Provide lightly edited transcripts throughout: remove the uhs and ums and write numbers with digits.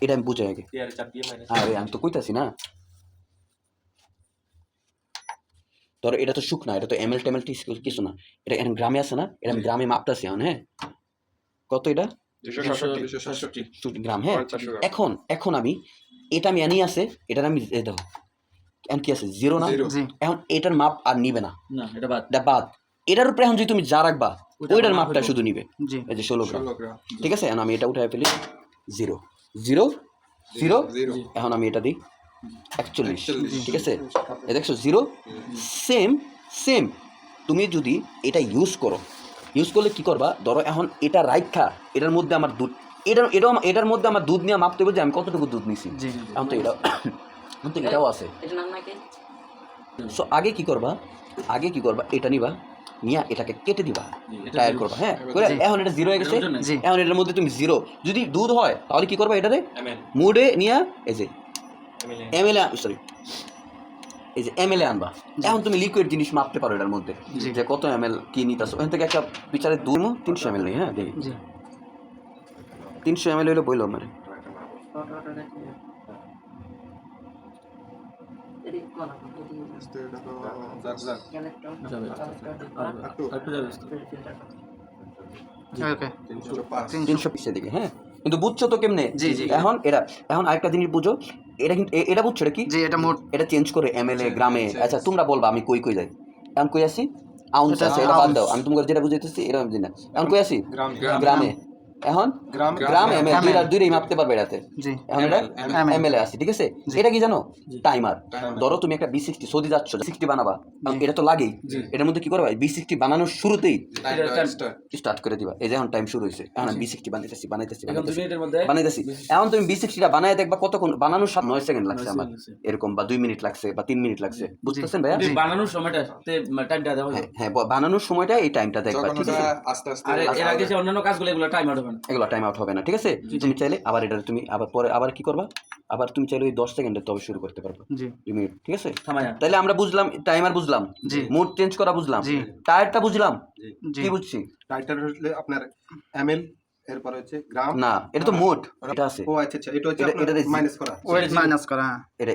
এটা আমি বুঝাই আগে। আরে আমি তো কইতাছি না, ধরো এটা তো শুকনা, এটা তো এমএল টেমএল কিছু না, এটা এখন গ্রামে আছে না, এটা আমি গ্রামে মাপতাছি এখন। হ্যাঁ, কত এটা 267 গ্রাম। হ্যাঁ, এখন এখন আমি এটা আমি আনি আছে, এটার আমি দেখো এখন কি আছে, জিরো না। এখন এটার মাপ আর নিবে না, এটা বাদ। এটার উপরে এখন যদি তুমি যা রাখবা ওইটার মাপটা শুধু নিবে, এই যে 16 গ্রাম। ঠিক আছে, এখন আমি এটা উঠাই ফেলি, 0 0 0। এখন আমি এটা দিই 41। ঠিক আছে, এ দেখছো 0 সেম সেম। তুমি যদি এটা ইউজ করলে কি করবা, ধরো এখন এটা রাইখা এটার মধ্যে আমার দুধ, এটার মধ্যে আমার দুধ নিয়ে মাপতে হবে যে আমি কতটুকু দুধ নিছি। এখন তো এটাও আছে। সো আগে কি করবা, এটা নিবা, নিয়ে এটাকে কেটে দিবা, টায়ার করবা। হ্যাঁ, এখন এটা 0 হয়ে গেছে। এখন এটার মধ্যে তুমি 0 যদি দুধ হয় তাহলে কি করবা, এটারে মুডে নিয়ে এই যে এমএলএ, সরি এই যে এমএলএ আনবা। এখন তুমি লিকুইড জিনিস মাপতে পারো এটার মধ্যে যে কত এমএল কি নিতেছো। এখান থেকে একটা বিচারে দুধ 300 এমএল নেই। হ্যাঁ, দেখি 300 এমএল হইলে বইলো মানে দিকে। হ্যাঁ, কিন্তু বুঝছো তো কেমনে? এখন এখন আরেকটা জিনিস বুঝো, এটা কিন্তু এটা বুঝছো এটা কি, এটা চেঞ্জ করে এমএলএ গ্রামে। আচ্ছা তোমরা বলবা আমি কই যাই, এখন কই আসি আউন্স আছে, এটা বাদ দাও, আমি তোমাকে যেটা বুঝাইতেছি এটা আমি জানি না। এখন কই আসি গ্রামে, এখন গ্রাম এমএল দুইটাই মাপতে পারবে এটাতে। এখন এটা এমএলএ আছে। ঠিক আছে, এটা কি জানো, টাইমার। ধরো তুমি একটা B60 সৌদি যাচ্ছ, 60 বানাবা, এটা তো লাগেই। এটার মধ্যে কি করবা, B60 বানানোর শুরুতেই স্টার্ট করে দিবা। এই যে এখন টাইম শুরু হয়েছে, এখন B60 বানাইতেছি। এখন তুমি B60টা বানায় দেখবা কতক্ষণ বানানোর 9 সেকেন্ড লাগছে আমার, এরকম, বা 2 মিনিট লাগছে, বা 3 মিনিট লাগছে। বুঝতেছেন ভাইয়া? বানানোর সময়টা টাইমটা দাও। হ্যাঁ, বানানোর সময়টা এই টাইমটা দেখবা। ঠিক আছে, আস্তে আস্তে এর আগে যে অন্যান্য কাজগুলো এগুলো টাইম আউট হবে না, টাইম আউট হবে না। ঠিক আছে, তুমি চাইলে আবার এটা তুমি আবার পরে আবার কি করবা, আবার তুমি চাইলে ওই 10 সেকেন্ডে তবে শুরু করতে পারবে, 2 মিনিট। ঠিক আছে, তাহলে আমরা বুঝলাম টাইমার, বুঝলাম মোড চেঞ্জ করা, বুঝলাম টায়ারটা, বুঝলাম কি বুঝছি। টাইটার হচ্ছে আপনার এমএল, এরপর হচ্ছে গ্রাম। না, এটা তো মোড, এটা আছে। ও আচ্ছা, এটা হচ্ছে আপনার মাইনাস করা, ওয়েট মাইনাস করা।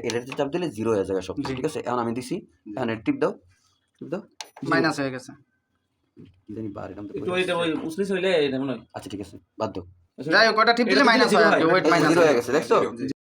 এটা চাপ দিলে 0 হয়ে যাবে সব। ঠিক আছে, এখন আমি দিছি, এখন টিপ দাও, মাইনাস হয়ে গেছে। কি জানি বার এরকম একটু ওই উসলিস হইলে মনে হয়। আচ্ছা ঠিক আছে, বাদ দাও। যাই হোক, ওটা টিপ দিলে মাইনাস হয়, ওয়েট মাইনাস 0 হয়ে গেছে, দেখছো?